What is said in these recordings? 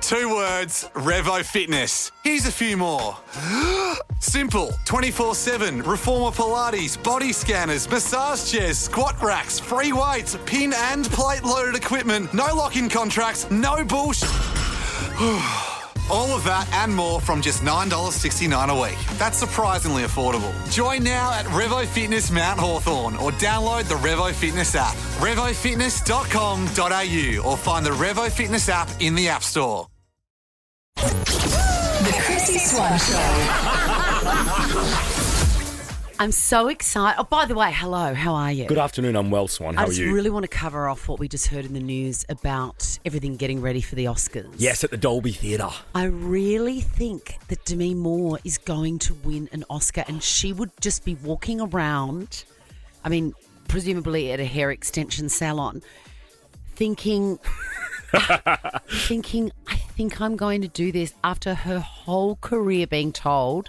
2 words, Revo Fitness. Here's a few more. Simple, 24/7, reformer Pilates, body scanners, massage chairs, squat racks, free weights, pin and plate loaded equipment, no lock-in contracts, no bullshit. All of that and more from just $9.69 a week. That's surprisingly affordable. Join now at Revo Fitness Mount Hawthorn or download the Revo Fitness app. RevoFitness.com.au or find the Revo Fitness app in the App Store. The Chrissy Swan Show. I'm so excited. Oh, by the way, hello, how are you? Good afternoon, I'm well, Swan. How are you? I just really want to cover off what we just heard in the news about everything getting ready for the Oscars. Yes, at the Dolby Theatre. I really think that Demi Moore is going to win an Oscar and she would just be walking around, I mean, presumably at a hair extension salon, thinking, I think I'm going to do this after her whole career being told,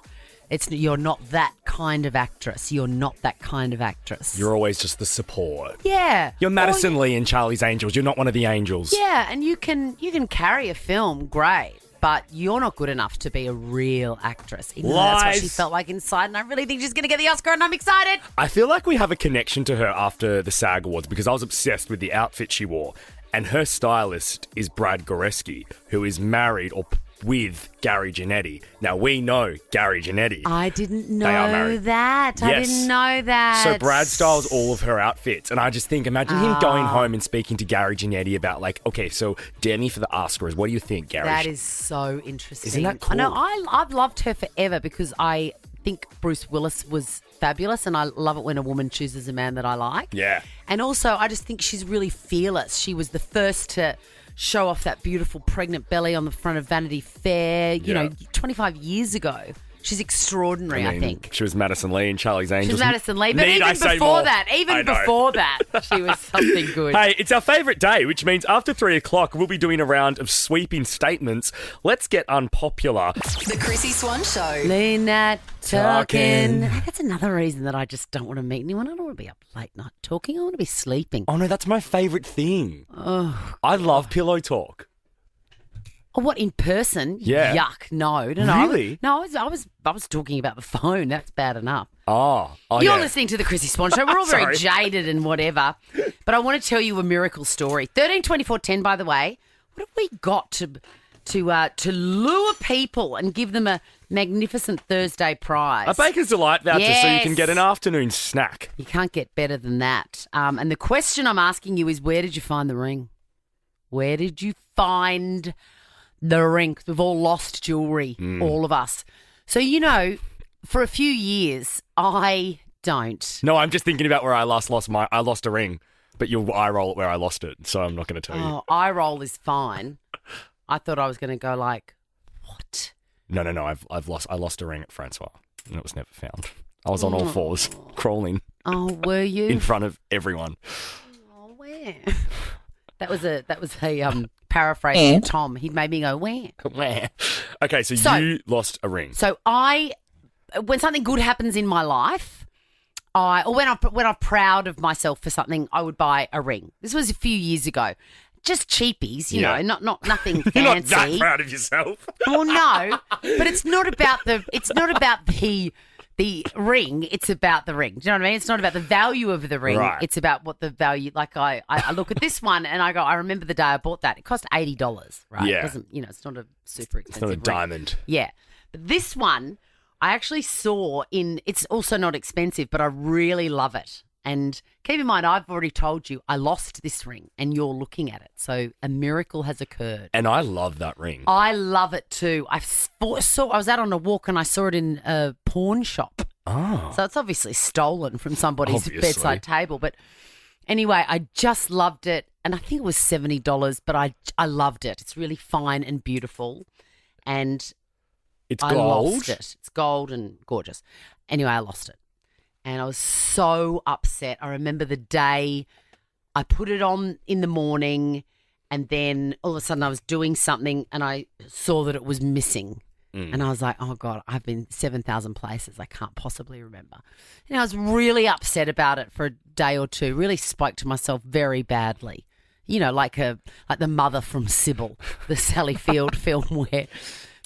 you're not that kind of actress. You're not that kind of actress. You're always just the support. Yeah. You're Madison Lee in Charlie's Angels. You're not one of the angels. Yeah, and you can carry a film, great, but you're not good enough to be a real actress. Even though that's what she felt like inside, and I really think she's going to get the Oscar, and I'm excited. I feel like we have a connection to her after the SAG Awards because I was obsessed with the outfit she wore. And her stylist is Brad Goreski, who is married with Gary Janetti. Now, we know Gary Janetti. I didn't know they are married. that. Yes. I didn't know that. So Brad styles all of her outfits. And I just think, imagine him going home and speaking to Gary Janetti about like, okay, so Demi for the Oscars, what do you think, Gary? That is so interesting. Isn't that cool? I know, I've loved her forever because I think Bruce Willis was fabulous and I love it when a woman chooses a man that I like. Yeah. And also, I just think she's really fearless. She was the first to show off that beautiful pregnant belly on the front of Vanity Fair, you know, 25 years ago. She's extraordinary, I think. She was Madison Lee in Charlie's Angels. She's Madison Lee, but even before that, she was something good. Hey, it's our favourite day, which means after 3 o'clock, we'll be doing a round of sweeping statements. Let's get unpopular. The Chrissy Swan Show. Lean that talking. That's another reason that I just don't want to meet anyone. I don't want to be up late night talking. I want to be sleeping. Oh, no, that's my favourite thing. Oh, I love pillow talk. Oh, what, in person? Yeah. Yuck. No. Really? I was talking about the phone. That's bad enough. Oh You're listening to the Chrissy Swan Show. We're all very jaded and whatever. But I want to tell you a miracle story. 13 24 10, by the way. What have we got to lure people and give them a magnificent Thursday prize? A Baker's Delight voucher so you can Yes. get an afternoon snack. You can't get better than that. And the question I'm asking you is, where did you find the ring? Where did you find the ring? 'Cause we've all lost jewellery, all of us. So, you know, for a few years, I don't. No, I'm just thinking about where I lost a ring, but you'll eye roll it where I lost it, so I'm not going to tell you. Oh, eye roll is fine. I thought I was going to go like, what? No. I lost a ring at Francois, and it was never found. I was on all fours, crawling Oh, were you? in front of everyone. Oh, where? That was a paraphrase from Tom. He made me go, where? Where? Okay, so you lost a ring. So when something good happens in my life, when I'm proud of myself for something, I would buy a ring. This was a few years ago. Just cheapies, you know, not nothing fancy. You're not that proud of yourself. Well, no, but it's not about the ring. It's about the ring. Do you know what I mean? It's not about the value of the ring. Right. It's about what the value. Like I look at this one and I go, I remember the day I bought that. It cost $80, right? Yeah. It doesn't, it's not a super expensive. It's not a ring. diamond. Yeah, but this one I actually saw in. It's also not expensive, but I really love it. And keep in mind, I've already told you I lost this ring and you're looking at it. So a miracle has occurred. And I love that ring. I love it too. I was out on a walk and I saw it in a pawn shop. Oh. So it's obviously stolen from somebody's bedside table. But anyway, I just loved it. And I think it was $70, but I loved it. It's really fine and beautiful. And It's I gold? lost it. It's gold and gorgeous. Anyway, I lost it. And I was so upset. I remember the day I put it on in the morning and then all of a sudden I was doing something and I saw that it was missing. And I was like, oh, God, I've been 7,000 places. I can't possibly remember. And I was really upset about it for a day or two, really spoke to myself very badly. like the mother from Sybil, the Sally Field film where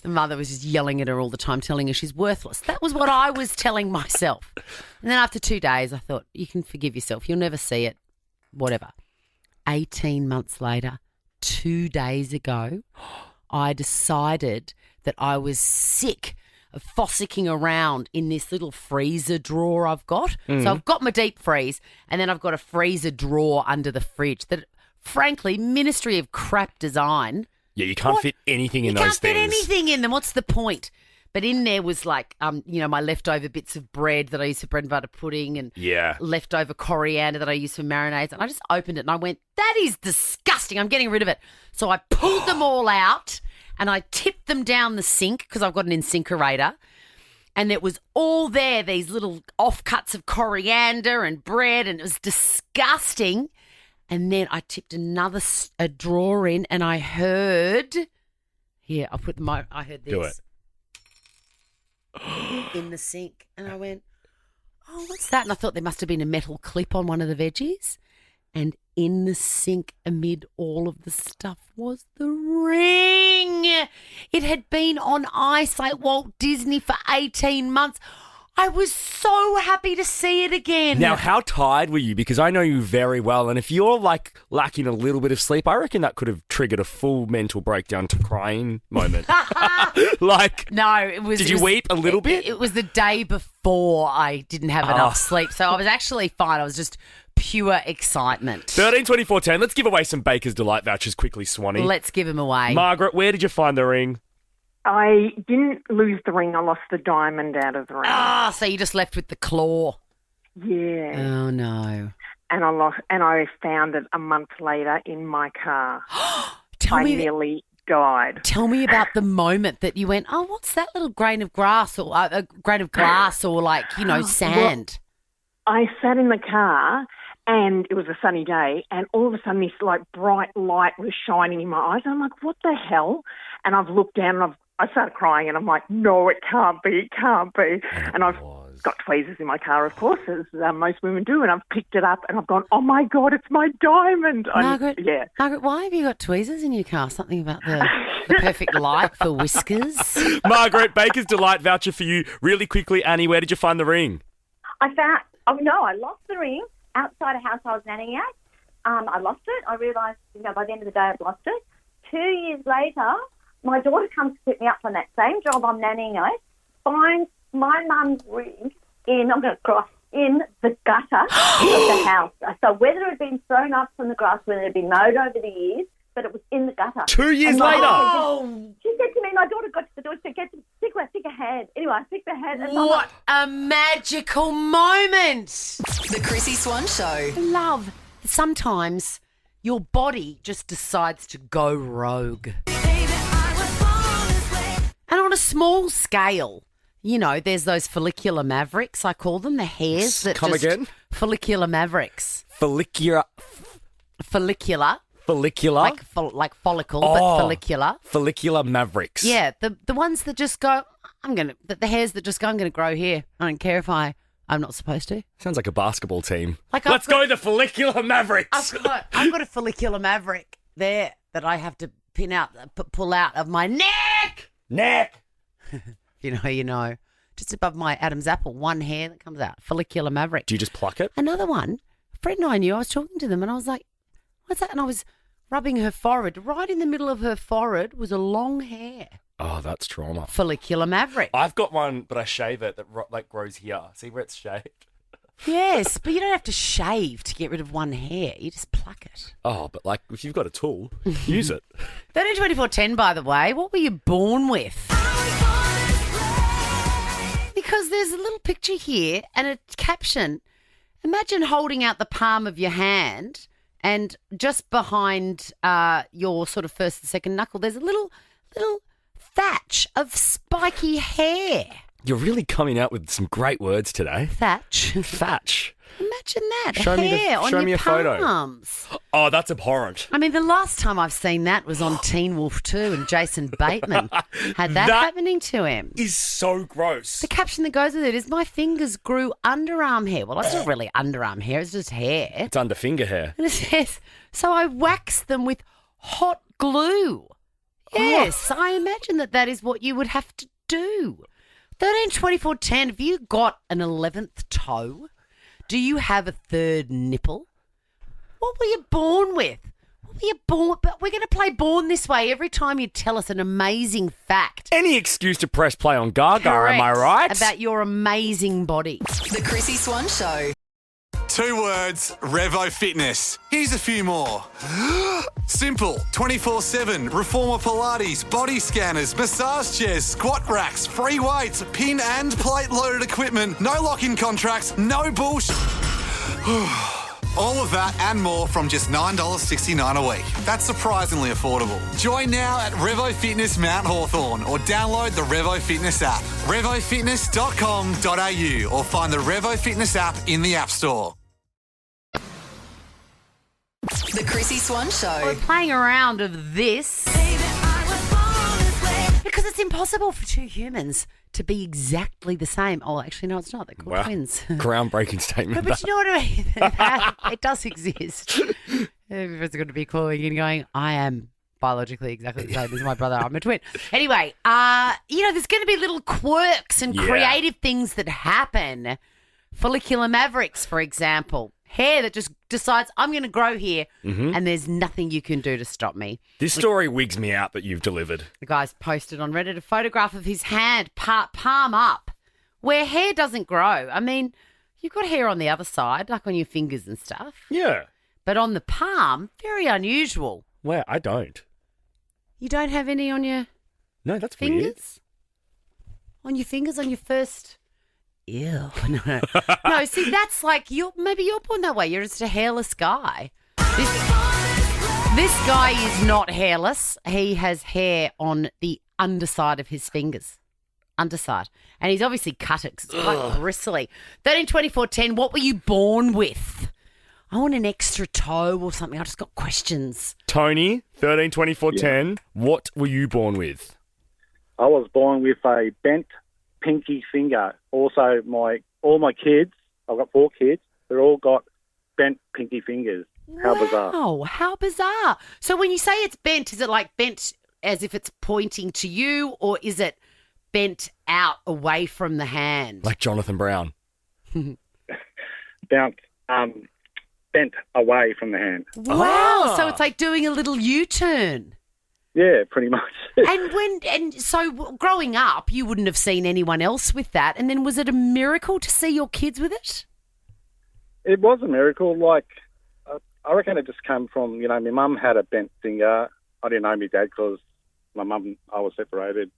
the mother was just yelling at her all the time, telling her she's worthless. That was what I was telling myself. And then after 2 days, I thought, you can forgive yourself. You'll never see it. Whatever. 18 months later, 2 days ago, I decided that I was sick of fossicking around in this little freezer drawer I've got. So I've got my deep freeze and then I've got a freezer drawer under the fridge that, frankly, Ministry of Crap Design. Yeah, you can't fit anything in those things. You can't fit anything in them. What's the point? But in there was like, my leftover bits of bread that I used for bread and butter pudding and leftover coriander that I used for marinades. And I just opened it and I went, that is disgusting. I'm getting rid of it. So I pulled them all out and I tipped them down the sink because I've got an incinerator. And it was all there, these little offcuts of coriander and bread, and it was disgusting. And then I tipped a drawer in and I heard, I heard this. Do it. In the sink. And I went, oh, what's that? And I thought there must have been a metal clip on one of the veggies. And in the sink amid all of the stuff was the ring. It had been on ice like Walt Disney for 18 months. I was so happy to see it again. Now, how tired were you? Because I know you very well, and if you're like lacking a little bit of sleep, I reckon that could have triggered a full mental breakdown to crying moment. No, it was. Did you weep a little bit? It was the day before I didn't have enough sleep, so I was actually fine. I was just pure excitement. 13, 24, 10. Let's give away some Baker's Delight vouchers quickly, Swanee. Let's give them away. Margaret, where did you find the ring? I didn't lose the ring. I lost the diamond out of the ring. So you just left with the claw. Yeah. Oh, no. And I found it a month later in my car. I nearly died. Tell me about the moment that you went, oh, what's that little grain of grass or a grain of glass or sand? Well, I sat in the car and it was a sunny day and all of a sudden this bright light was shining in my eyes. And I'm like, what the hell? And I've looked down and I started crying and I'm like, no, it can't be. And I've got tweezers in my car, of course, as most women do, and I've picked it up and I've gone, oh, my God, it's my diamond. Margaret, why have you got tweezers in your car? Something about the perfect light for whiskers? Margaret, Baker's Delight voucher for you. Really quickly, Annie, where did you find the ring? I lost the ring outside a house I was nannying at. I lost it. I realised, by the end of the day I'd lost it. 2 years later, my daughter comes to pick me up from that same job I'm nannying at, finds my mum's ring in the gutter of the house. So whether it had been thrown up from the grass, whether it had been mowed over the years, but it was in the gutter. 2 years later? She said to me, my daughter got to the door, she said, pick a hand. Anyway, I picked the hand. And what a magical moment. The Chrissy Swan Show. Love. Sometimes your body just decides to go rogue. And on a small scale, there's those follicular mavericks, I call them, the hairs that Come again? Follicular mavericks. Follicular. Like follicle, but follicular. Follicular mavericks. Yeah, the ones that just go, the hairs that just go, I'm going to grow here. I don't care if I'm not supposed to. Sounds like a basketball team. Let's go the follicular mavericks. I've got a follicular maverick there that I have to pull out of my neck. You know. Just above my Adam's apple, one hair that comes out. Follicular maverick. Do you just pluck it? Another one. Fred and I knew. I was talking to them and I was like, what's that? And I was rubbing her forehead. Right in the middle of her forehead was a long hair. Oh, that's trauma. Follicular maverick. I've got one, but I shave it that grows here. See where it's shaved? Yes, but you don't have to shave to get rid of one hair. You just pluck it. Oh, but if you've got a tool, use it. 13, 24, 10, by the way. What were you born with? Because there's a little picture here and a caption. Imagine holding out the palm of your hand and just behind your sort of first and second knuckle, there's a little thatch of spiky hair. You're really coming out with some great words today. Thatch. Thatch. Imagine that. Show me hair on show your me a photo. palms. Oh, that's abhorrent. I mean, the last time I've seen that was on Teen Wolf 2 and Jason Bateman had that happening to him. Is so gross. The caption that goes with it is, my fingers grew underarm hair. Well, that's not really underarm hair. It's just hair. It's under finger hair. And it says, so I waxed them with hot glue. Yes, I imagine that is what you would have to do. 13, 24, 10, have you got an 11th toe? Do you have a third nipple? What were you born with? What were you born? But we're going to play Born This Way every time you tell us an amazing fact. Any excuse to press play on Gaga, am I Correct. right? About your amazing body. The Chrissy Swan Show. 2 words, Revo Fitness. Here's a few more. Simple, 24/7, Reformer Pilates, body scanners, massage chairs, squat racks, free weights, pin and plate loaded equipment, no lock-in contracts, no bullshit. All of that and more from just $9.69 a week. That's surprisingly affordable. Join now at Revo Fitness Mount Hawthorn or download the Revo Fitness app. RevoFitness.com.au or find the Revo Fitness app in the App Store. The Chrissy Swan Show. We're playing around of this because it's impossible for two humans to be exactly the same. Oh, actually, no, it's not. They're called Wow. twins. Groundbreaking statement. No, but you know what I mean? It does exist. Everyone's going to be calling and going, I am biologically exactly the same as my brother. I'm a twin. Anyway, there's going to be little quirks and creative things that happen. Follicular mavericks, for example. Hair that just decides, I'm going to grow here, and there's nothing you can do to stop me. This story wigs me out that you've delivered. The guy's posted on Reddit a photograph of his hand, palm up, where hair doesn't grow. I mean, you've got hair on the other side, like on your fingers and stuff. Yeah. But on the palm, very unusual. Well, I don't. You don't have any on your No, that's weird. fingers? On your fingers, on your first... Ew. No, see, that's like, maybe you're born that way. You're just a hairless guy. This guy is not hairless. He has hair on the underside of his fingers. Underside. And he's obviously cut it because it's quite bristly. 13, 24, 10, what were you born with? I want an extra toe or something. I just got questions. Tony, 13, 24, 10, what were you born with? I was born with a bent pinky finger. Also, all my kids, I've got 4 kids, they've all got bent pinky fingers. How bizarre. Wow, how bizarre. So when you say it's bent, is it like bent as if it's pointing to you, or is it bent out away from the hand? Like Jonathan Brown. Bent away from the hand. Wow, so it's like doing a little U-turn. Yeah, pretty much. And so growing up, you wouldn't have seen anyone else with that. And then was it a miracle to see your kids with it? It was a miracle. Like, I reckon it just came from, my mum had a bent finger. I didn't know my dad because I was separated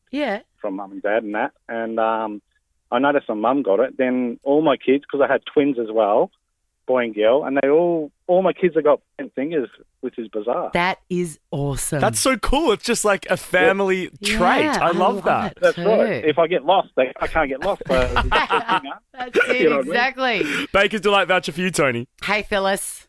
from mum and dad and that. And I noticed my mum got it. Then all my kids, because I had twins as well, boy and girl, and all my kids have got bent fingers, which is bizarre. That is awesome. That's so cool. It's just like a family trait. Yeah, I love that. That's too. right. If I get lost, I can't get lost. So it's just a finger. That's it, You know what I mean? exactly. Baker's Delight voucher for you, Tony. Hey, Phyllis.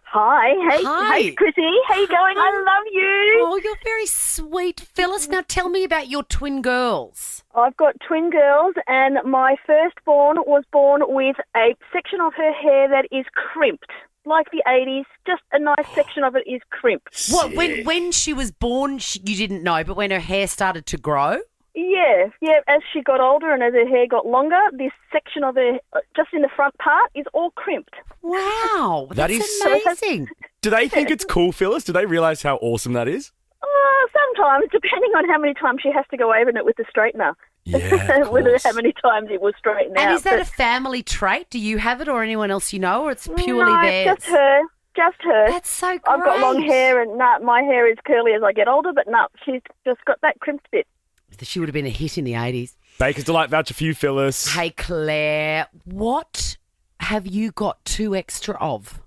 Hi. Hi. Hey, Chrissy. How you going? I love you. Oh, you're very sweet, Phyllis. Now tell me about your twin girls. I've got twin girls, and my firstborn was born with a section of her hair that is crimped, like the 80s. Just a nice section of it is crimped. What, when she was born, you didn't know, but when her hair started to grow? Yeah. As she got older and as her hair got longer, this section of her, just in the front part, is all crimped. Wow, That that's is- amazing. Do they think it's cool, Phyllis? Do they realise how awesome that is? Sometimes, depending on how many times she has to go over it with the straightener. Yeah, of Whether course. how many times it will straighten And out. is that a But family trait? Do you have it or anyone else you know, or it's purely no, theirs? just her. Just her. That's so great. I've got long hair, and my hair is curly as I get older, but she's just got that crimped bit. She would have been a hit in the 80s. Baker's Delight voucher for you, Phyllis. Hey, Claire, what have you got 2 extra of?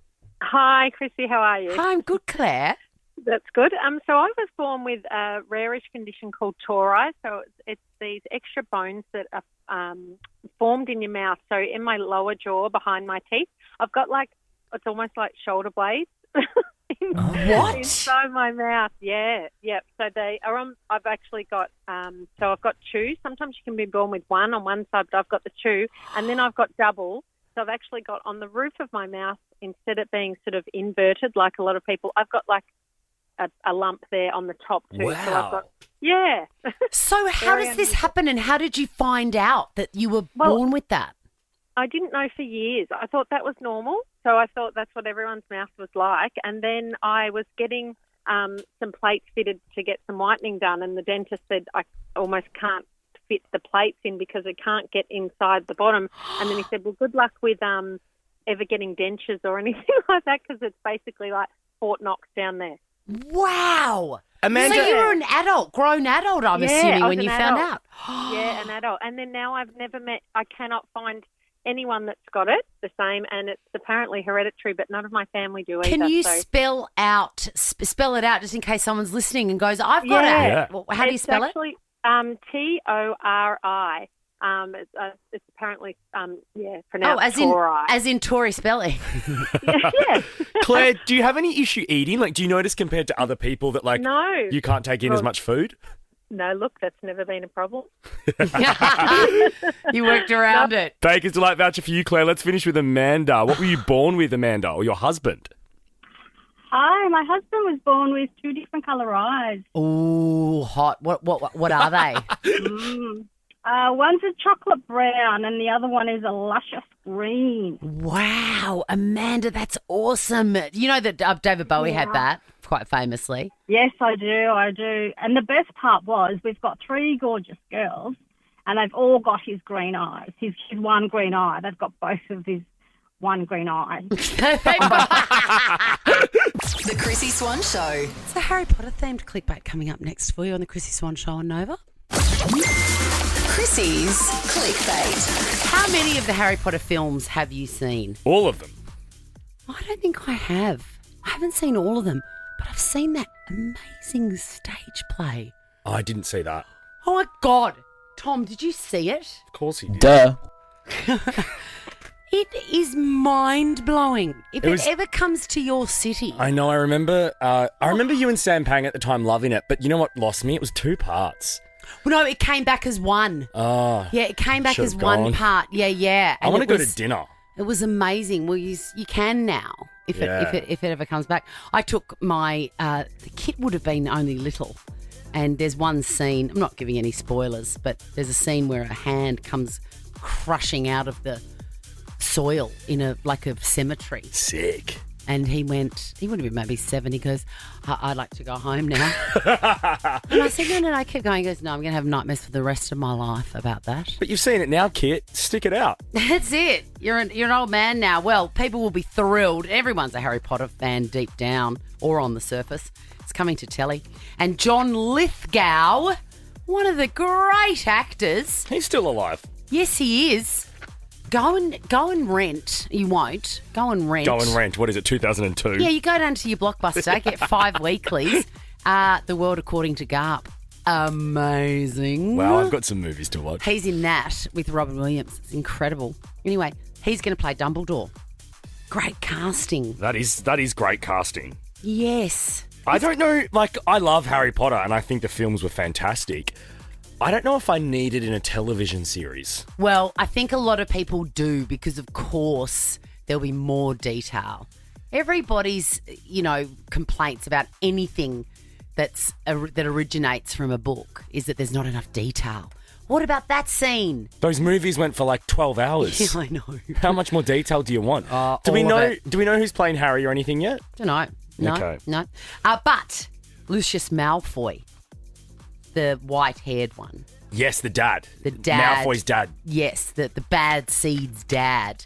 Hi, Chrissy. How are you? Hi, I'm good, Claire. That's good. So I was born with a rarish condition called tori. So it's these extra bones that are formed in your mouth. So in my lower jaw, behind my teeth, I've got it's almost like shoulder blades. What? Inside my mouth, yeah. So they are on. I've actually got. So I've got two. Sometimes you can be born with one on one side, but I've got the two, and then I've got double. So I've actually got on the roof of my mouth, instead of being sort of inverted like a lot of people, I've got a lump there on the top too. Wow. So I've got, yeah. So how does this happen, and how did you find out that you were born with that? I didn't know for years. I thought that was normal. So I thought that's what everyone's mouth was like. And then I was getting some plates fitted to get some whitening done, and the dentist said I almost can't fit the plates in because it can't get inside the bottom. And then he said, well, good luck with ever getting dentures or anything like that, because it's basically like Fort Knox down there. Wow. Amanda, so you were an adult, grown adult, I'm assuming, when you found out. Yeah, an adult. And then now I cannot find anyone that's got it the same, and it's apparently hereditary, but none of my family do either. Can you spell it out just in case someone's listening and goes, I've got it. Yeah. Well, how do you spell it? Tori. It's apparently pronounced Tori. As in Tory spelling. Yeah. Claire, do you have any issue eating? Do you notice compared to other people that No. you can't take in as much food? No, look, that's never been a problem. You worked around it. Baker's Delight voucher for you, Claire. Let's finish with Amanda. What were you born with, Amanda, or your husband? Hi, my husband was born with two different colour eyes. Ooh, hot. What are they? One's a chocolate brown and the other one is a luscious green. Wow, Amanda, that's awesome. You know that David Bowie had that quite famously. Yes, I do. And the best part was we've got three gorgeous girls and they've all got his green eyes, his one green eye. They've got both of his one green eye. The Chrissy Swan Show. It's a Harry Potter themed clickbait coming up next for you on the Chrissy Swan Show on Nova. Chrissy's clickbait. How many of the Harry Potter films have you seen? All of them. I don't think I have. I haven't seen all of them, but I've seen that amazing stage play. I didn't see that. Oh my God. Tom, did you see it? Of course he did. Duh. It is mind-blowing. If it ever comes to your city. I know, I remember you and Sam Pang at the time loving it, but you know what lost me? It was 2 parts. Well, no, it came back as one. Oh. Yeah, it came back as one part. Yeah. I want to go to dinner. It was amazing. Well, you can now if it ever comes back. I took my the kit would have been only little, and there's one scene. I'm not giving any spoilers, but there's a scene where a hand comes crushing out of the soil in a cemetery. Sick. And he would have been maybe 7. He goes, I'd like to go home now. And I said, no, keep going. He goes, no, I'm going to have nightmares for the rest of my life about that. But you've seen it now, Kit. Stick it out. That's it. You're an old man now. Well, people will be thrilled. Everyone's a Harry Potter fan deep down or on the surface. It's coming to telly. And John Lithgow, one of the great actors. He's still alive. Yes, he is. Go and rent. You won't. Go and rent. Go and rent. What is it, 2002? Yeah, you go down to your Blockbuster, get 5 weeklies. The World According to Garp. Amazing. Wow, I've got some movies to watch. He's in that with Robin Williams. It's incredible. Anyway, he's going to play Dumbledore. Great casting. That is great casting. Yes. I don't know, I love Harry Potter and I think the films were fantastic. I don't know if I need it in a television series. Well, I think a lot of people do because, of course, there'll be more detail. Everybody's, complaints about anything that originates from a book is that there's not enough detail. What about that scene? Those movies went for 12 hours. Yeah, I know. How much more detail do you want? Do we know who's playing Harry or anything yet? Don't know. No, okay. No. But Lucius Malfoy, the white-haired one. Yes, the dad. The dad. Malfoy's dad. Yes, the bad seed's dad.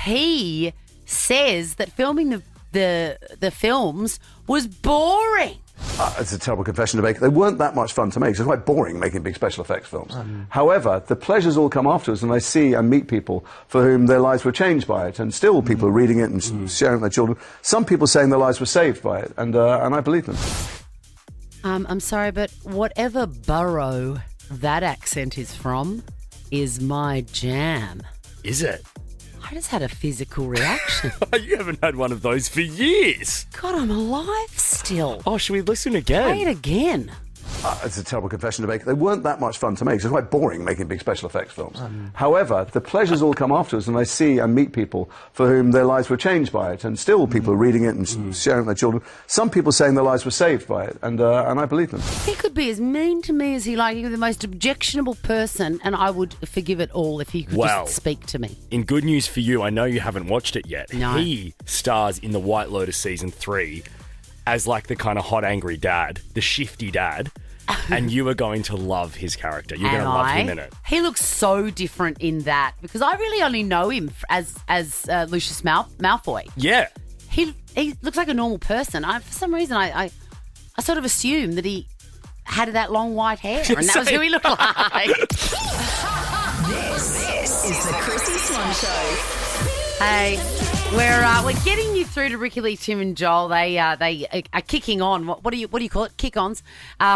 He says that filming the films was boring. It's a terrible confession to make. They weren't that much fun to make. It's quite boring making big special effects films. However, the pleasures all come afterwards, and I see and meet people for whom their lives were changed by it, and still people are reading it and sharing it with their children. Some people saying their lives were saved by it, and I believe them. I'm sorry, but whatever borough that accent is from is my jam. Is it? I just had a physical reaction. You haven't had one of those for years. God, I'm alive still. Oh, should we listen again? Play it again. It's a terrible confession to make. They weren't that much fun to make. It's quite boring making big special effects films. However, the pleasures all come afterwards, and I see and meet people for whom their lives were changed by it, and still people are reading it and sharing it with their children. Some people saying their lives were saved by it, and I believe them. He could be as mean to me as he liked. He was the most objectionable person, and I would forgive it all if he could just speak to me. In good news for you, I know you haven't watched it yet. No. He stars in The White Lotus Season 3 as like the kind of hot, angry dad, the shifty dad. And you are going to love his character. You're going to love him in it. He looks so different in that because I really only know him as Lucius Malfoy. Yeah. He looks like a normal person. For some reason, I sort of assumed that he had that long white hair, and that was who he looked like. This is the Chrissy Swan Show. Hey, we're getting you through to Ricky Lee, Tim, and Joel. They are kicking on. What do you call it? Kick-ons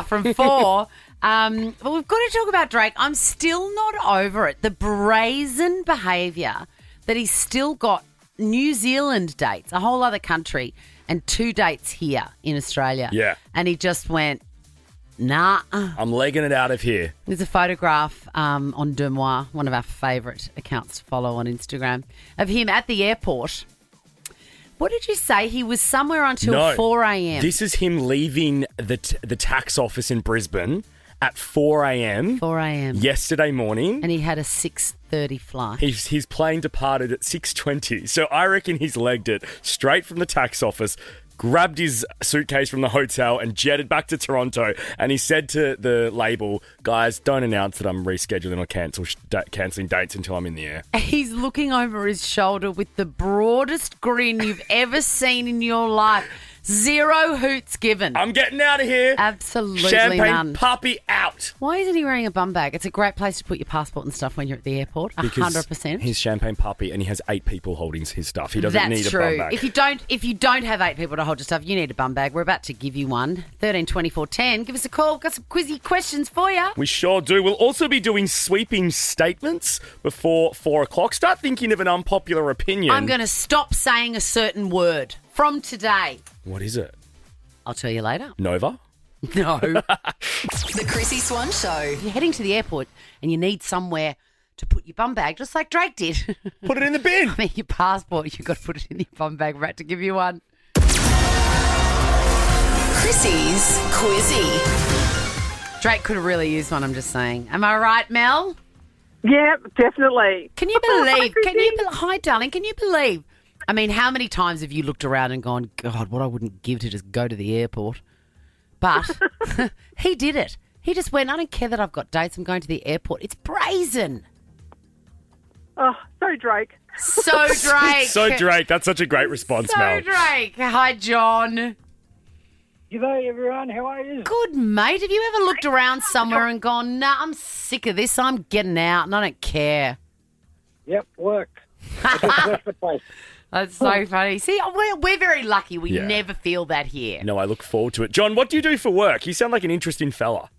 from 4. But we've got to talk about Drake. I'm still not over it. The brazen behaviour that he's still got New Zealand dates, a whole other country, and 2 dates here in Australia. Yeah. And he just went, nah. I'm legging it out of here. There's a photograph on Demois, one of our favourite accounts to follow on Instagram, of him at the airport. What did you say? He was somewhere until 4 a.m. This is him leaving the tax office in Brisbane at 4 a.m. 4 a.m. yesterday morning. And he had a 6:30 flight. His plane departed at 6:20. So I reckon he's legged it straight from the tax office, grabbed his suitcase from the hotel and jetted back to Toronto. And he said to the label, guys, don't announce that I'm rescheduling or cancelling dates until I'm in the air. He's looking over his shoulder with the broadest grin you've ever seen in your life. 0 hoots given. I'm getting out of here. Absolutely Champagne none. puppy out. Why isn't he wearing a bum bag? It's a great place to put your passport and stuff when you're at the airport. 100%. He's champagne puppy and he has 8 people holding his stuff. He doesn't need a bum bag. If you don't have 8 people to hold your stuff, you need a bum bag. We're about to give you one. 13 24 10. Give us a call. Got some quizzy questions for you. We sure do. We'll also be doing sweeping statements before 4 o'clock. Start thinking of an unpopular opinion. I'm going to stop saying a certain word from today. What is it? I'll tell you later. Nova? No. The Chrissy Swan Show. If you're heading to the airport and you need somewhere to put your bum bag, just like Drake did. Put it in the bin. I mean, your passport, you've got to put it in your bum bag. We're about to give you one. Chrissy's Quizzy. Drake could have really used one, I'm just saying. Am I right, Mel? Yeah, definitely. Can you believe? Hi, darling. Can you believe? I mean, how many times have you looked around and gone, God, what I wouldn't give to just go to the airport? But he did it. He just went, I don't care that I've got dates. I'm going to the airport. It's brazen. Oh, so Drake. So Drake. So Drake. That's such a great response, Mel. So Drake. Hi, John. G'day, everyone. How are you? Good, mate. Have you ever looked around somewhere and gone, nah, I'm sick of this. I'm getting out and I don't care. Yep, work. I just left the place. That's so funny. See, we're very lucky. We never feel that here. No, I look forward to it. John, what do you do for work? You sound like an interesting fella.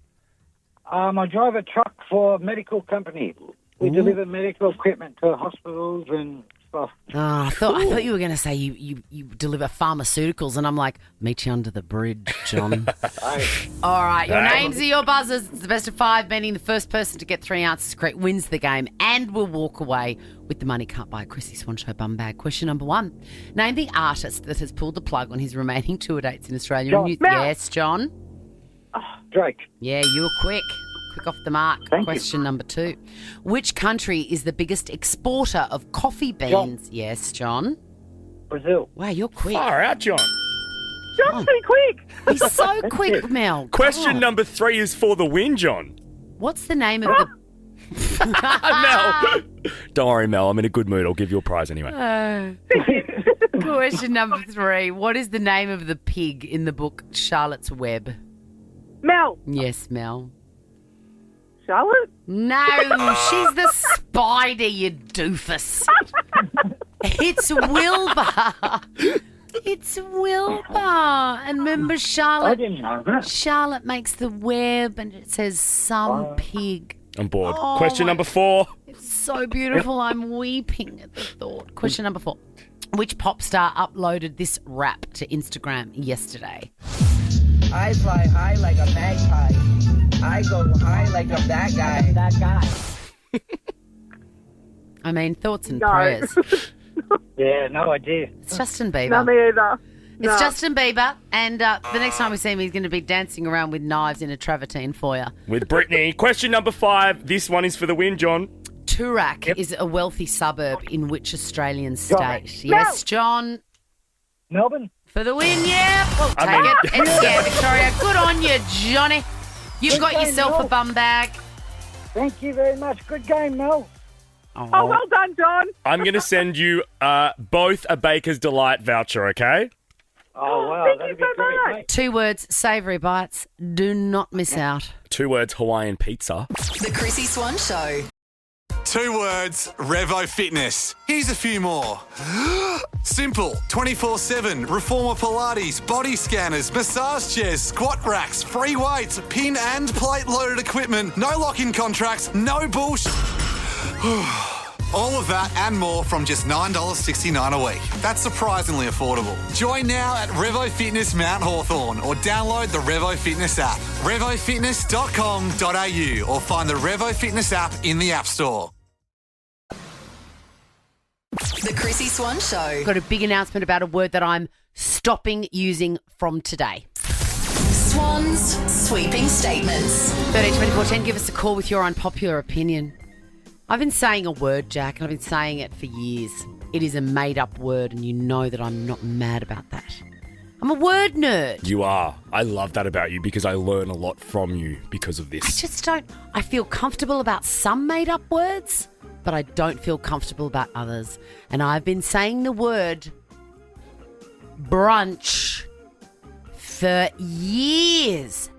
I drive a truck for a medical company. We deliver medical equipment to hospitals and stuff. Oh, I thought you were going to say you deliver pharmaceuticals, and I'm like, meet you under the bridge, John. All right, your names are your buzzers. It's the best of 5, meaning the first person to get 3 answers correct wins the game and will walk away with the money can't buy a Chrissy Swan Show bum bag. Question number 1. Name the artist that has pulled the plug on his remaining tour dates in Australia. John. Yes, John. Drake. Yeah, you were quick. Quick off the mark. Thank Question number 2. Which country is the biggest exporter of coffee beans? John. Yes, John. Brazil. Wow, you're quick. Far out, John. John's pretty quick. He's so quick, Mel. Question God. number 3 is for the win, John. What's the name of the... Mel. Don't worry, Mel. I'm in a good mood. I'll give you a prize anyway. Question number 3. What is the name of the pig in the book Charlotte's Web? Mel. Yes, Mel. Charlotte? No, she's the spider, you doofus. It's Wilbur. It's Wilbur. And remember Charlotte? I didn't know that. Charlotte makes the web and it says some pig. I'm bored. Oh, Question number 4. It's so beautiful. I'm weeping at the thought. Question number 4. Which pop star uploaded this rap to Instagram yesterday? I fly high like a magpie. I go high like I'm that guy. That guy. I mean, thoughts and prayers. Yeah, no idea. It's Justin Bieber. No, me either. No. It's Justin Bieber, and the next time we see him, he's going to be dancing around with knives in a travertine foyer. With Brittany. Question number 5. This one is for the win, John. Toorak is a wealthy suburb in which Australian state? Correct. Yes, John. Melbourne? For the win, yeah. We'll take it. It's, yeah, Victoria. Good on you, Johnny. You've Good got game, yourself Mel. a bum bag. Thank you very much. Good game, Mel. Oh, well done, John. I'm going to send you both a Baker's Delight voucher, okay? Oh, wow. Thank That'd you be so great, much. mate. 2 words, savoury bites. Do not miss out. 2 words, Hawaiian pizza. The Chrissy Swan Show. 2 words, Revo Fitness. Here's a few more. Simple, 24/7, Reformer Pilates, body scanners, massage chairs, squat racks, free weights, pin and plate loaded equipment, no lock-in contracts, no bullshit. All of that and more from just $9.69 a week. That's surprisingly affordable. Join now at Revo Fitness Mount Hawthorn or download the Revo Fitness app. RevoFitness.com.au or find the Revo Fitness app in the App Store. The Chrissy Swan Show. Got a big announcement about a word that I'm stopping using from today. Swan's sweeping statements. 132410, give us a call with your unpopular opinion. I've been saying a word, Jack, and I've been saying it for years. It is a made-up word, and you know that I'm not mad about that. I'm a word nerd. You are. I love that about you because I learn a lot from you because of this. I just don't... I feel comfortable about some made-up words, but I don't feel comfortable about others. And I've been saying the word brunch for years,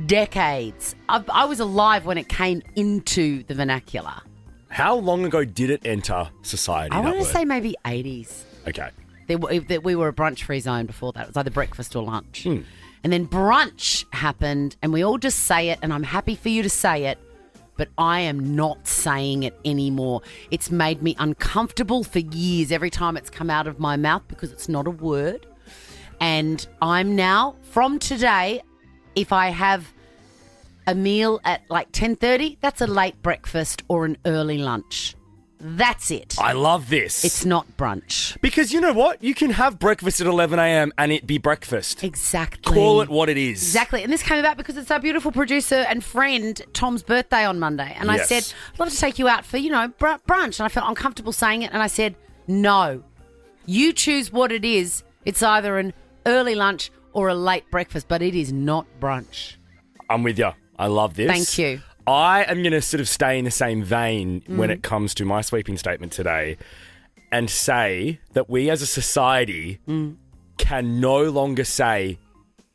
decades. I was alive when it came into the vernacular. How long ago did it enter society? I that want to word? say maybe 80s. Okay. We were a brunch-free zone before that. It was either breakfast or lunch. And then brunch happened, and we all just say it, and I'm happy for you to say it, but I am not saying it anymore. It's made me uncomfortable for years every time it's come out of my mouth because it's not a word. And I'm now, from today, if I have a meal at like 10:30, that's a late breakfast or an early lunch. That's it. I love this. It's not brunch. Because you know what? You can have breakfast at 11 a.m. and it be breakfast. Exactly. Call it what it is. Exactly. And this came about because it's our beautiful producer and friend Tom's birthday on Monday. And I Yes. said, I'd love to take you out for, brunch. And I felt uncomfortable saying it. And I said, no. You choose what it is. It's either an early lunch or a late breakfast, but it is not brunch. I'm with you. I love this. Thank you. I am going to sort of stay in the same vein when it comes to my sweeping statement today and say that we as a society can no longer say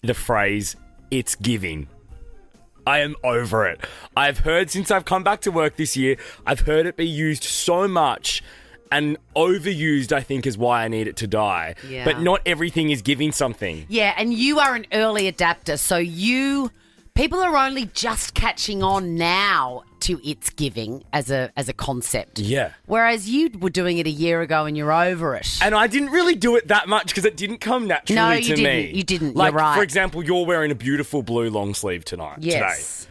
the phrase, it's giving. I am over it. I've heard since I've come back to work this year, I've heard it be used so much and overused, I think, is why I need it to die. Yeah. But not everything is giving something. Yeah, and you are an early adapter, so people are only just catching on now to it's giving as a concept. Yeah. Whereas you were doing it a year ago and you're over it. And I didn't really do it that much because it didn't come naturally No, to you me. didn't. You didn't. Like, You're right. for example, you're wearing a beautiful blue long sleeve today. Yes.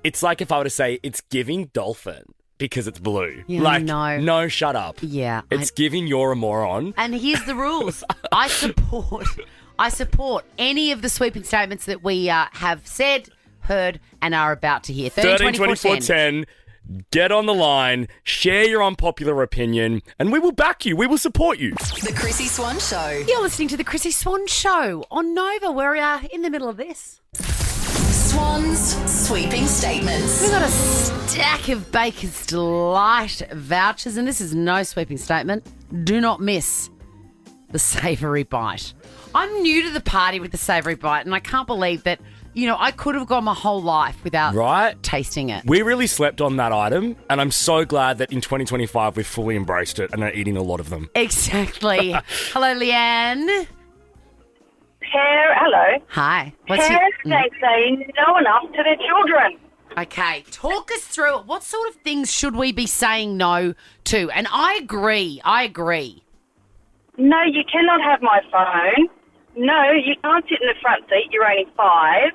It's like if I were to say it's giving dolphin because it's blue. Yeah, like, no. shut up. Yeah. It's giving you're a moron. And here's the rules. I support any of the sweeping statements that we have said, heard, and are about to hear. 13 24 10. Get on the line, share your unpopular opinion, and we will back you. We will support you. The Chrissy Swan Show. You're listening to the Chrissy Swan Show on Nova. We're in the middle of this. Swan's sweeping statements. We've got a stack of Baker's Delight vouchers, and this is no sweeping statement. Do not miss the savoury bite. I'm new to the party with the savoury bite, and I can't believe that, I could have gone my whole life without tasting it. We really slept on that item, and I'm so glad that in 2025 we've fully embraced it and are eating a lot of them. Exactly. Hello, Leanne. Hello. Hi. Parents don't say no enough to their children. Okay, talk us through it. What sort of things should we be saying no to? And I agree. No, you cannot have my phone. No, you can't sit in the front seat. You're only 5.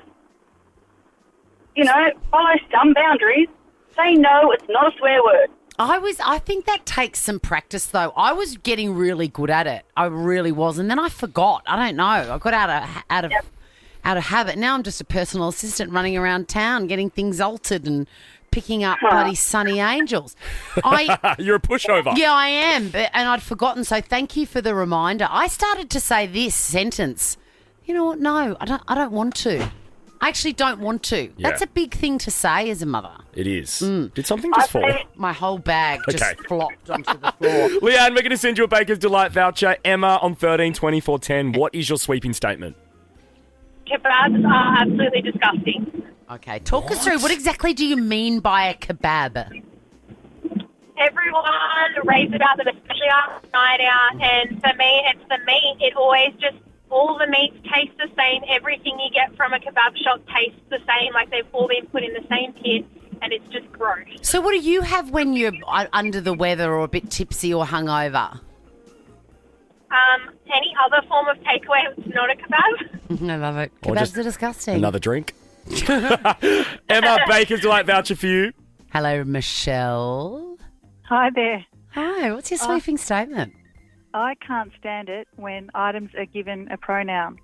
Follow some boundaries. Say no, it's not a swear word. I think that takes some practice, though. I was getting really good at it. I really was. And then I forgot. I don't know. I got out of habit. Now I'm just a personal assistant running around town getting things altered and picking up bloody Sunny Angels. You're a pushover. Yeah, I am. And I'd forgotten, so thank you for the reminder. I started to say this sentence. You know what? No, I don't want to. I actually don't want to. Yeah. That's a big thing to say as a mother. It is. Did something just fall? My whole bag just flopped onto the floor. Leanne, we're going to send you a Baker's Delight voucher. Emma on 132410. What is your sweeping statement? Kebabs are absolutely disgusting. Okay, talk us through. What exactly do you mean by a kebab? Everyone raves about them, especially after night out. And for me, it's the meat. It always just, all the meats taste the same. Everything you get from a kebab shop tastes the same, like they've all been put in the same pit, and it's just gross. So what do you have when you're under the weather or a bit tipsy or hungover? Any other form of takeaway that's not a kebab. I love it. Or Kebabs just are disgusting. Another drink. Emma, Baker's Delight voucher for you. Hello, Michelle. Hi there. Hi, what's your sweeping statement? I can't stand it when items are given a pronoun.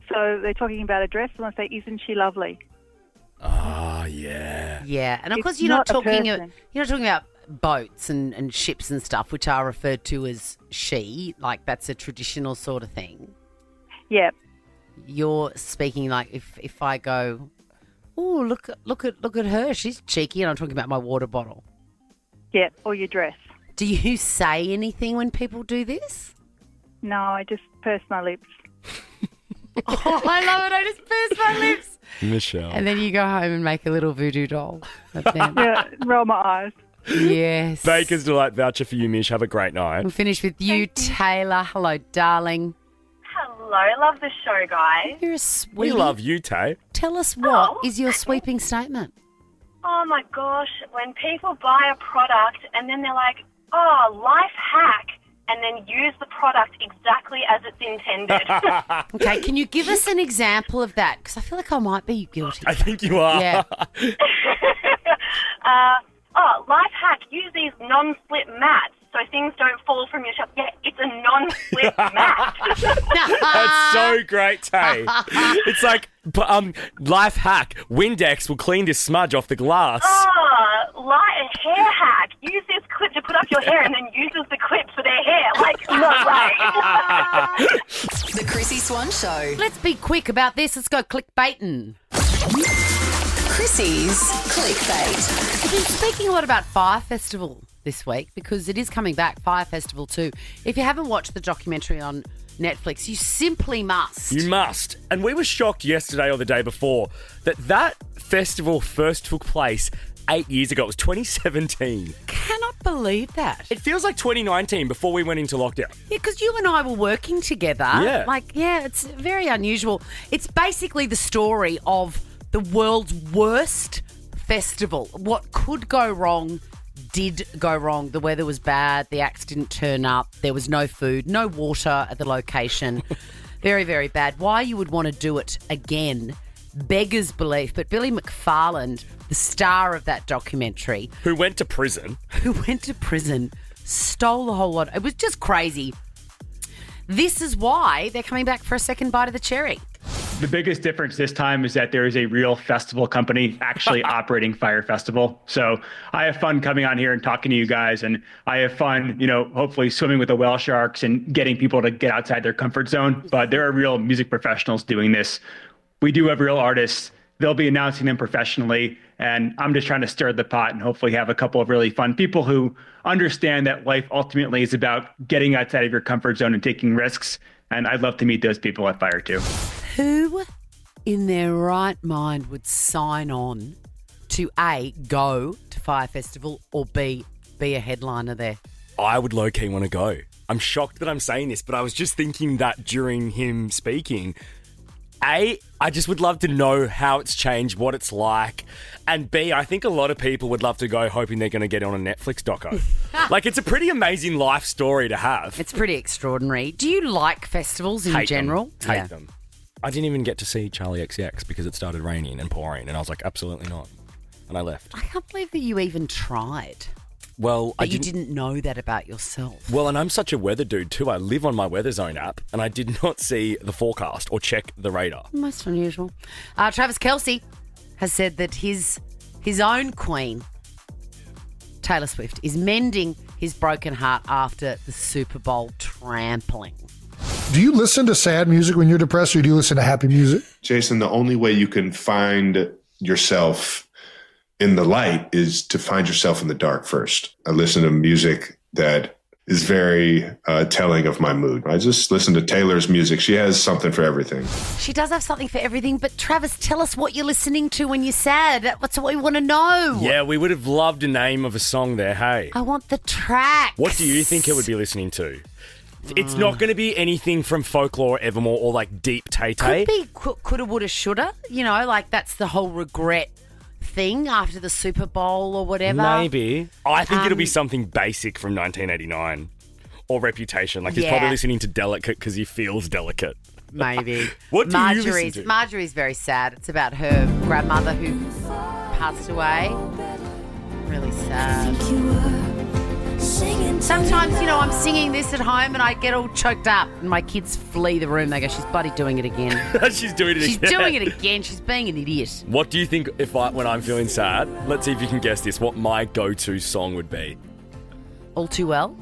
So they're talking about a dress and I say, isn't she lovely? Oh, yeah. Yeah, and of course It's you're not not a talking person. you're not talking about boats and ships and stuff, which are referred to as she, like that's a traditional sort of thing. Yeah. You're speaking like if I go, oh look at her, she's cheeky, and I'm talking about my water bottle. Yeah, or your dress. Do you say anything when people do this? No, I just purse my lips. Oh, I love it. I just purse my lips. Michelle. And then you go home and make a little voodoo doll of them. Yeah, roll my eyes. Yes. Baker's Delight voucher for you, Mish. Have a great night. We'll finish with you, Taylor. Hello, darling. Hello, love the show, guys. You're a sweetie. We love you, Tay. Tell us what is your sweeping statement? Oh my gosh, when people buy a product and then they're like, oh, life hack, and then use the product exactly as it's intended. Okay, can you give us an example of that? Because I feel like I might be guilty. I think you are. Yeah. Life hack, use these non-slip mats so things don't fall from your shelf. Yeah, it's a non-slip mat. That's so great, Tay. It's like, life hack, Windex will clean this smudge off the glass. Hair hack, use this clip to put up your hair and then uses the clip for their hair. Like, no way. The Chrissy Swan Show. Let's be quick about this. Let's go clickbaiting. Chrissy's Clickbait. We've been speaking a lot about Fire Festival this week because it is coming back, Fire Festival 2. If you haven't watched the documentary on Netflix, you simply must. You must. And we were shocked yesterday or the day before that festival first took place 8 years ago. It was 2017. Cannot believe that. It feels like 2019 before we went into lockdown. Yeah, because you and I were working together. Yeah. It's very unusual. It's basically the story of the world's worst festival. What could go wrong did go wrong. The weather was bad. The acts didn't turn up. There was no food, no water at the location. Very, very bad. Why you would want to do it again beggars belief. But Billy McFarland, the star of that documentary, who went to prison, stole the whole lot. It was just crazy. This is why they're coming back for a second bite of the cherry. The biggest difference this time is that there is a real festival company actually operating Fire Festival. So I have fun coming on here and talking to you guys, and I have fun, hopefully swimming with the whale sharks and getting people to get outside their comfort zone. But there are real music professionals doing this. We do have real artists they'll be announcing them professionally. And I'm just trying to stir the pot and hopefully have a couple of really fun people who understand that life ultimately is about getting outside of your comfort zone and taking risks. And I'd love to meet those people at Fire too. Who in their right mind would sign on to A, go to Fire Festival, or B, be a headliner there? I would low-key want to go. I'm shocked that I'm saying this, but I was just thinking that during him speaking. A, I just would love to know how it's changed, what it's like. And B, I think a lot of people would love to go hoping they're going to get on a Netflix doco. Like, it's a pretty amazing life story to have. It's pretty extraordinary. Do you like festivals in general? Hate them. I didn't even get to see Charlie XCX because it started raining and pouring, and I was like, absolutely not. And I left. I can't believe that you even tried. Well, you didn't know that about yourself. Well, and I'm such a weather dude too. I live on my Weather Zone app, and I did not see the forecast or check the radar. Most unusual. Travis Kelce has said that his own queen, Taylor Swift, is mending his broken heart after the Super Bowl trampling. Do you listen to sad music when you're depressed, or do you listen to happy music? Jason, the only way you can find yourself in the light is to find yourself in the dark first. I listen to music that is very telling of my mood. I just listen to Taylor's music. She has something for everything. She does have something for everything, but Travis, tell us what you're listening to when you're sad. That's what we want to know. Yeah, we would have loved a name of a song there, hey. I want the track. What do you think it would be listening to? It's not going to be anything from Folklore, Evermore, or like Deep Tay-Tay. Could be coulda, woulda, shoulda. You know, like that's the whole regret thing after the Super Bowl or whatever. Maybe. I think it'll be something basic from 1989 or Reputation. Like he's probably listening to Delicate because he feels delicate. Maybe. What do you listen to? Marjorie's very sad. It's about her grandmother who passed away. Really sad. Sometimes, I'm singing this at home and I get all choked up and my kids flee the room. They go, she's bloody doing it again. She's doing it again. She's doing it again. She's being an idiot. What do you think when I'm feeling sad? Let's see if you can guess this. What my go-to song would be? All Too Well?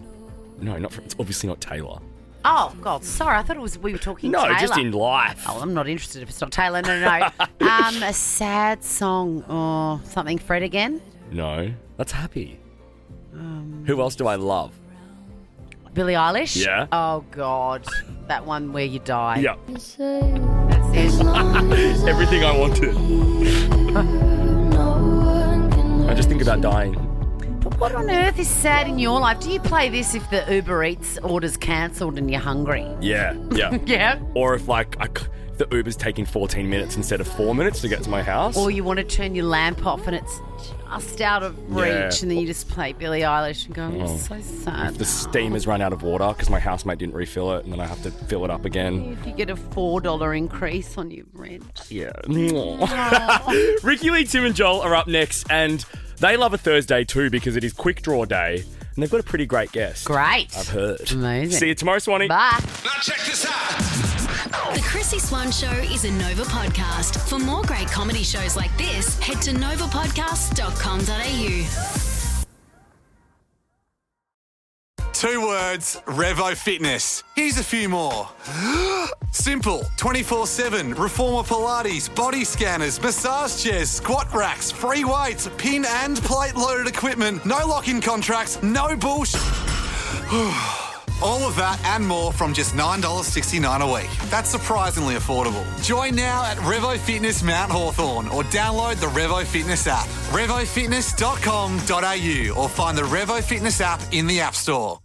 No, it's obviously not Taylor. Oh, God, sorry. I thought we were talking Taylor. No, just in life. Oh, I'm not interested if it's not Taylor. No. A sad song or something. Fred again? No, that's Happy. Who else do I love? Billie Eilish? Yeah. Oh, God. That one where you die. Yeah. That's it. Everything I wanted. I just think about dying. But what on earth is sad in your life? Do you play this if the Uber Eats order's cancelled and you're hungry? Yeah. Yeah? Or if the Uber's taking 14 minutes instead of 4 minutes to get to my house. Or you want to turn your lamp off and it's just out of reach and then you just play Billie Eilish and go, so sad. If the steam has run out of water because my housemate didn't refill it and then I have to fill it up again. If you get a $4 increase on your rent. Yeah. Ricky Lee, Tim and Joel are up next and they love a Thursday too because it is quick draw day and they've got a pretty great guest. Great. I've heard. Amazing. See you tomorrow, Swanee. Bye. Now check this out. The Chrissy Swan Show is a Nova podcast. For more great comedy shows like this, head to novapodcast.com.au. 2 words, Revo Fitness. Here's a few more. Simple, 24/7, Reformer Pilates, body scanners, massage chairs, squat racks, free weights, pin and plate loaded equipment, no lock-in contracts, no bullshit. All of that and more from just $9.69 a week. That's surprisingly affordable. Join now at Revo Fitness Mount Hawthorn or download the Revo Fitness app. RevoFitness.com.au or find the Revo Fitness app in the App Store.